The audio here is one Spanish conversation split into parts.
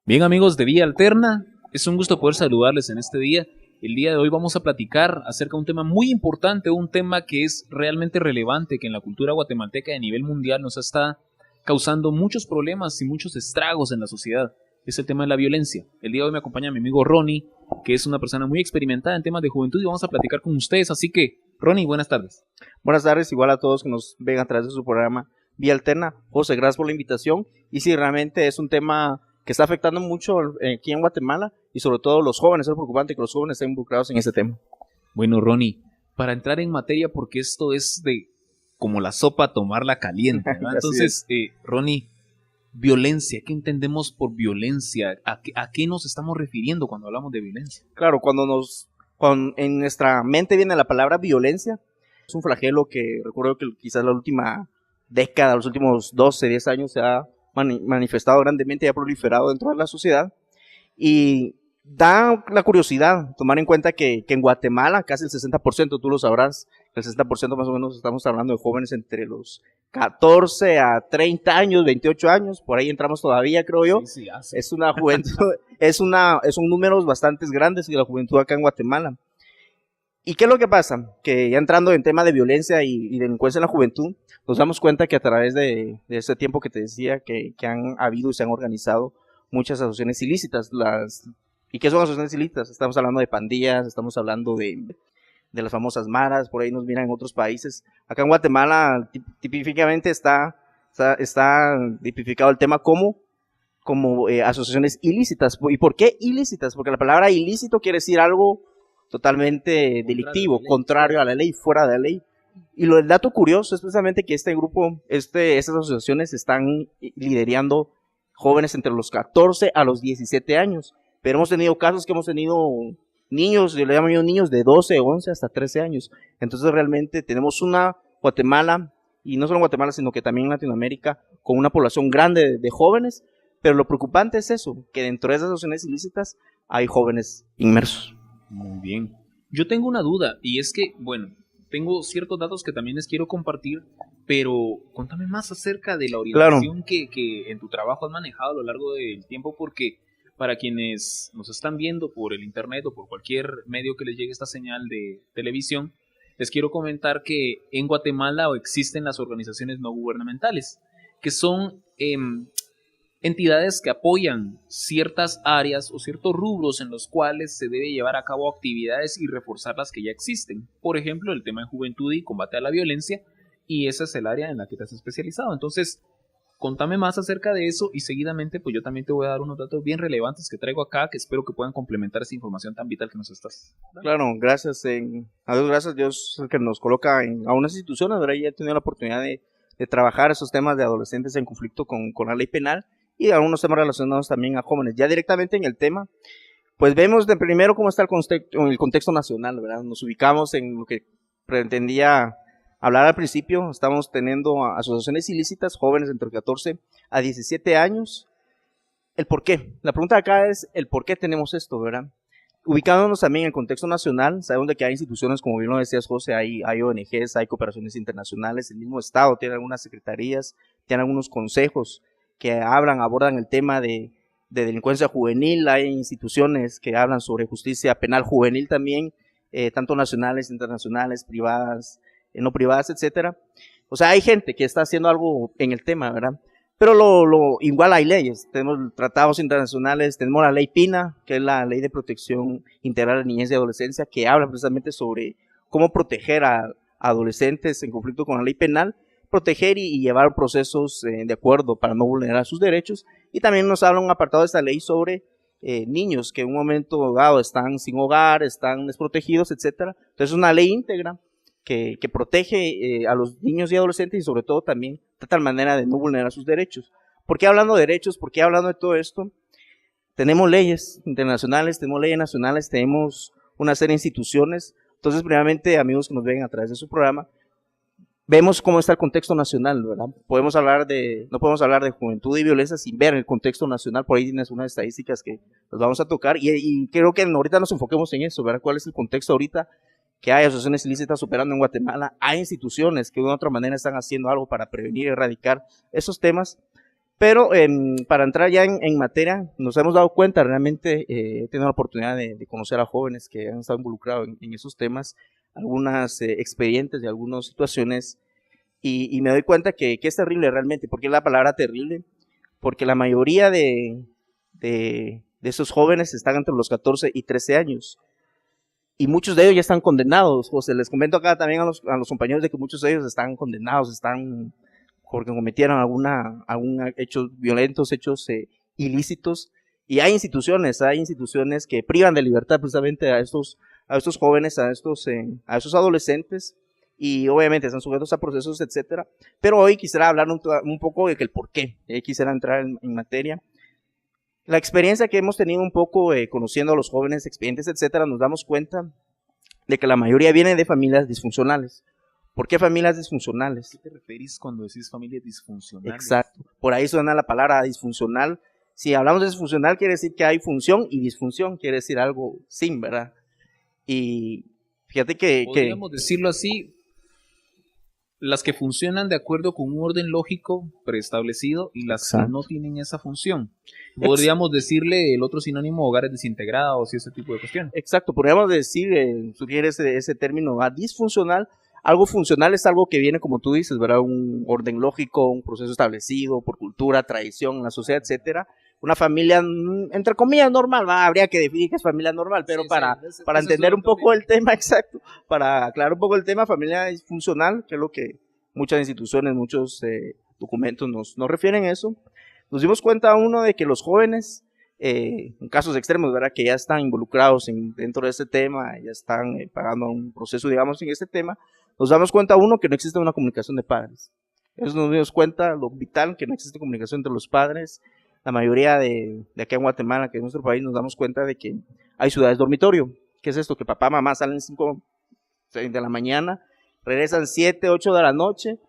Bien amigos de Vía Alterna, es un gusto poder saludarles en este día. El día de hoy vamos a platicar acerca de un tema muy importante, un tema que es realmente relevante, que en la cultura guatemalteca y a nivel mundial nos está causando muchos problemas y muchos estragos en la sociedad. Es el tema de la violencia. El día de hoy me acompaña mi amigo Ronnie, que es una persona muy experimentada en temas de juventud y vamos a platicar con ustedes. Así que, Ronnie, buenas tardes. Buenas tardes, igual a todos que nos ven a través de su programa Vía Alterna. José, gracias por la invitación. Y sí, realmente es un tema que está afectando mucho aquí en Guatemala y sobre todo los jóvenes. Es preocupante que los jóvenes estén involucrados en este tema. Bueno, Ronnie, para entrar en materia, porque esto es de como la sopa, tomarla caliente, ¿no? Entonces, Ronnie, violencia, ¿qué entendemos por violencia? ¿A qué nos estamos refiriendo cuando hablamos de violencia? Claro, cuando en nuestra mente viene la palabra violencia, es un flagelo que recuerdo que quizás la última década, los últimos 12, 10 años se ha manifestado grandemente y ha proliferado dentro de la sociedad. Y da la curiosidad tomar en cuenta que en Guatemala casi el 60%, tú lo sabrás, el 60% más o menos estamos hablando de jóvenes entre los 14 a 30 años, 28 años, por ahí entramos todavía, creo yo. Sí, sí. Es una juventud, son números bastante grandes de la juventud acá en Guatemala. ¿Y qué es lo que pasa? Que ya entrando en tema de violencia y delincuencia en la juventud, nos damos cuenta que a través de ese tiempo que te decía que han habido y se han organizado muchas asociaciones ilícitas. ¿Y qué son asociaciones ilícitas? Estamos hablando de pandillas, estamos hablando de las famosas maras, por ahí nos miran en otros países. Acá en Guatemala típicamente está tipificado el tema como asociaciones ilícitas. ¿Y por qué ilícitas? Porque la palabra ilícito quiere decir algo totalmente delictivo, contrario a la ley, fuera de la ley. Y el dato curioso es precisamente que este grupo, estas asociaciones están liderando jóvenes entre los 14 a los 17 años. Pero hemos tenido casos que hemos tenido niños, yo le llamo niños de 12, 11 hasta 13 años. Entonces realmente tenemos una Guatemala, y no solo en Guatemala, sino que también en Latinoamérica, con una población grande de jóvenes. Pero lo preocupante es eso, que dentro de esas asociaciones ilícitas hay jóvenes inmersos. Muy bien. Yo tengo una duda y es que, bueno, tengo ciertos datos que también les quiero compartir, pero contame más acerca de la orientación que en tu trabajo has manejado a lo largo del tiempo, porque para quienes nos están viendo por el internet o por cualquier medio que les llegue esta señal de televisión, les quiero comentar que en Guatemala existen las organizaciones no gubernamentales, que son entidades que apoyan ciertas áreas o ciertos rubros en los cuales se debe llevar a cabo actividades y reforzar las que ya existen. Por ejemplo, el tema de juventud y combate a la violencia, y esa es el área en la que te has especializado. Entonces, contame más acerca de eso y seguidamente pues yo también te voy a dar unos datos bien relevantes que traigo acá que espero que puedan complementar esa información tan vital que nos estás dando. Claro, gracias. A Dios gracias, Dios es el que nos coloca a unas instituciones, ¿verdad? Ya he tenido la oportunidad de trabajar esos temas de adolescentes en conflicto con la ley penal y algunos temas relacionados también a jóvenes. Ya directamente en el tema, pues vemos de primero cómo está el contexto nacional, ¿verdad? Nos ubicamos en lo que pretendía hablar al principio. Estamos teniendo asociaciones ilícitas, jóvenes entre 14 a 17 años. ¿El por qué? La pregunta acá es el por qué tenemos esto, ¿verdad? Ubicándonos también en el contexto nacional, sabemos de que hay instituciones, como bien lo decías, José, hay ONGs, hay cooperaciones internacionales, el mismo Estado tiene algunas secretarías, tiene algunos consejos que abordan el tema de delincuencia juvenil, hay instituciones que hablan sobre justicia penal juvenil también, tanto nacionales, internacionales, privadas, no privadas, etcétera. O sea, hay gente que está haciendo algo en el tema, ¿verdad? Pero igual hay leyes, tenemos tratados internacionales, tenemos la ley PINA, que es la Ley de Protección Integral de Niñez y Adolescencia, que habla precisamente sobre cómo proteger a adolescentes en conflicto con la ley penal, proteger y llevar procesos de acuerdo para no vulnerar sus derechos. Y también nos habla un apartado de esta ley sobre niños que en un momento dado están sin hogar, están desprotegidos, etcétera. Entonces es una ley íntegra que protege a los niños y adolescentes y sobre todo también de tal manera de no vulnerar sus derechos. ¿Por qué hablando de derechos? ¿Por qué hablando de todo esto? Tenemos leyes internacionales, tenemos leyes nacionales, tenemos una serie de instituciones. Entonces, primeramente, amigos que nos ven a través de su programa, vemos cómo está el contexto nacional, ¿verdad? No podemos hablar de juventud y violencia sin ver el contexto nacional. Por ahí tienes unas estadísticas que nos vamos a tocar y creo que ahorita nos enfoquemos en eso, ¿verdad? ¿Cuál es el contexto ahorita? Que hay asociaciones ilícitas operando en Guatemala, hay instituciones que de una u otra manera están haciendo algo para prevenir y erradicar esos temas, Pero para entrar ya en materia, nos hemos dado cuenta, realmente he tenido la oportunidad de conocer a jóvenes que han estado involucrados en esos temas, algunas expedientes de algunas situaciones, y me doy cuenta que es terrible realmente. ¿Por qué la palabra terrible? Porque la mayoría de esos jóvenes están entre los 14 y 13 años. Y muchos de ellos ya están condenados. José, les comento acá también a los compañeros de que muchos de ellos están condenados, están porque cometieron algún hechos violentos, hechos ilícitos. Y hay instituciones que privan de libertad precisamente a estos jóvenes, a estos adolescentes, y obviamente están sujetos a procesos, etcétera. Pero hoy quisiera hablar un poco de que el por qué. Quisiera entrar en materia. La experiencia que hemos tenido un poco conociendo a los jóvenes, expedientes, etcétera, nos damos cuenta de que la mayoría viene de familias disfuncionales. ¿Por qué familias disfuncionales? ¿Qué te referís cuando decís familias disfuncionales? Exacto, por ahí suena la palabra disfuncional. Si hablamos de disfuncional quiere decir que hay función, y disfunción quiere decir algo sin, ¿verdad? Y fíjate que... Podríamos decirlo así, las que funcionan de acuerdo con un orden lógico preestablecido y las que no tienen esa función. Podríamos decirle el otro sinónimo, hogares desintegrados y ese tipo de cuestiones. Exacto, podríamos decir, sugiere ese término disfuncional. Algo funcional es algo que viene, como tú dices, ¿verdad? Un orden lógico, un proceso establecido por cultura, tradición, la sociedad, etcétera. Una familia, entre comillas, normal, habría que definir qué es familia normal, pero para entender un poco el tema, exacto, para aclarar un poco el tema, familia disfuncional, que es lo que muchas instituciones, muchos documentos nos refieren a eso. Nos dimos cuenta, uno, de que los jóvenes, en casos extremos, ¿verdad?, que ya están involucrados dentro de este tema, ya están pagando un proceso, digamos, en este tema, nos damos cuenta, uno, que no existe una comunicación de padres. Eso nos dimos cuenta, lo vital, que no existe comunicación entre los padres. La mayoría de acá en Guatemala, que es nuestro país, nos damos cuenta de que hay ciudades dormitorio. ¿Qué es esto? Que papá, mamá salen 5 de la mañana, regresan 7, 8 de la noche,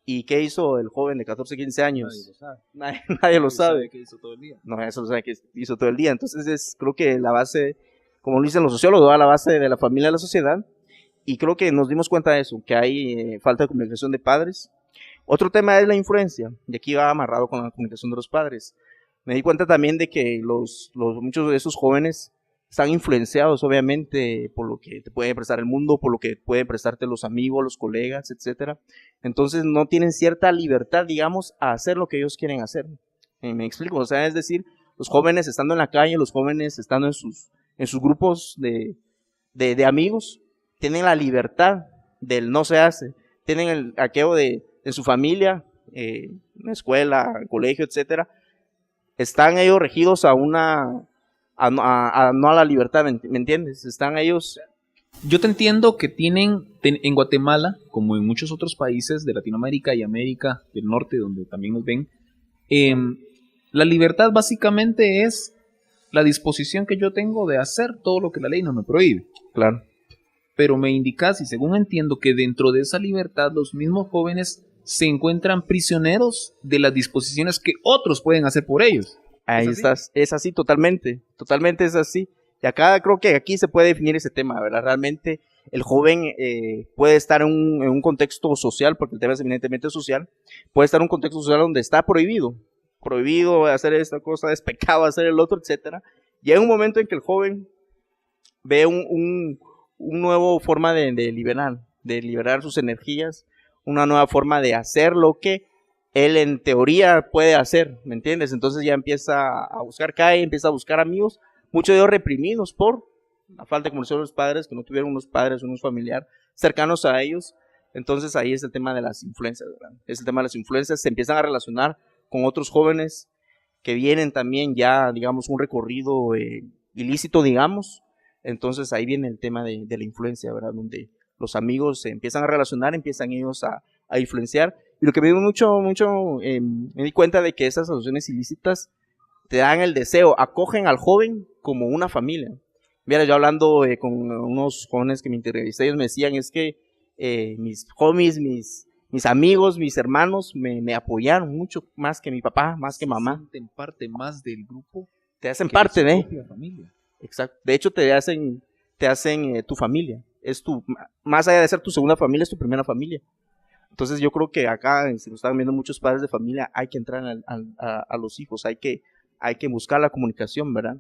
¿y qué hizo el joven de 14, 15 años? Nadie lo sabe. Nadie lo sabe. ¿Qué hizo todo el día? No, eso lo sabe qué hizo todo el día. Entonces creo que la base, como lo dicen los sociólogos, la base de la familia de la sociedad. Y creo que nos dimos cuenta de eso, que hay falta de comunicación de padres. Otro tema es la influencia, y aquí va amarrado con la comunicación de los padres. Me di cuenta también de que muchos de esos jóvenes están influenciados, obviamente, por lo que te puede prestar el mundo, por lo que pueden prestarte los amigos, los colegas, etcétera. Entonces no tienen cierta libertad, digamos, a hacer lo que ellos quieren hacer. ¿Me explico? O sea, es decir, los jóvenes estando en la calle, los jóvenes estando en sus grupos de amigos, tienen la libertad del no se hace, tienen el aquello de su familia, una escuela, colegio, etcétera. Están ellos regidos no a la libertad, ¿me entiendes? Están ellos... Yo te entiendo que tienen en Guatemala, como en muchos otros países de Latinoamérica y América del Norte, donde también nos ven, la libertad básicamente es la disposición que yo tengo de hacer todo lo que la ley no me prohíbe. Claro. Pero me indicas, y según entiendo, que dentro de esa libertad los mismos jóvenes se encuentran prisioneros de las disposiciones que otros pueden hacer por ellos. Ahí estás, es así totalmente es así. Y acá creo que aquí se puede definir ese tema, ¿verdad? Realmente el joven puede estar en un contexto social, porque el tema es eminentemente social, puede estar en un contexto social donde está prohibido hacer esta cosa, es pecado hacer el otro, etcétera. Y hay un momento en que el joven ve un nuevo forma de liberar sus energías, una nueva forma de hacer lo que él en teoría puede hacer, ¿me entiendes? Entonces ya empieza a buscar calle, empieza a buscar amigos, muchos de ellos reprimidos por la falta de comunicación de los padres, que no tuvieron unos padres, unos familiares cercanos a ellos. Entonces ahí es el tema de las influencias, ¿verdad? Es el tema de las influencias, se empiezan a relacionar con otros jóvenes que vienen también ya, digamos, un recorrido ilícito, digamos. Entonces ahí viene el tema de la influencia, ¿verdad? Donde los amigos se empiezan a relacionar, empiezan ellos a influenciar. Y lo que me dio mucho, me di cuenta de que esas asociaciones ilícitas te dan el deseo, acogen al joven como una familia. Mira, yo hablando con unos jóvenes que me entrevisté, ellos me decían, es que mis homies, mis amigos, mis hermanos me apoyaron mucho más que mi papá, más que mamá. Se sienten parte más del grupo. Te hacen parte de propia familia. Exacto. De hecho, te hacen tu familia. Más allá de ser tu segunda familia, es tu primera familia. Entonces yo creo que acá, si lo están viendo muchos padres de familia, hay que entrar a los hijos, hay que buscar la comunicación, ¿verdad?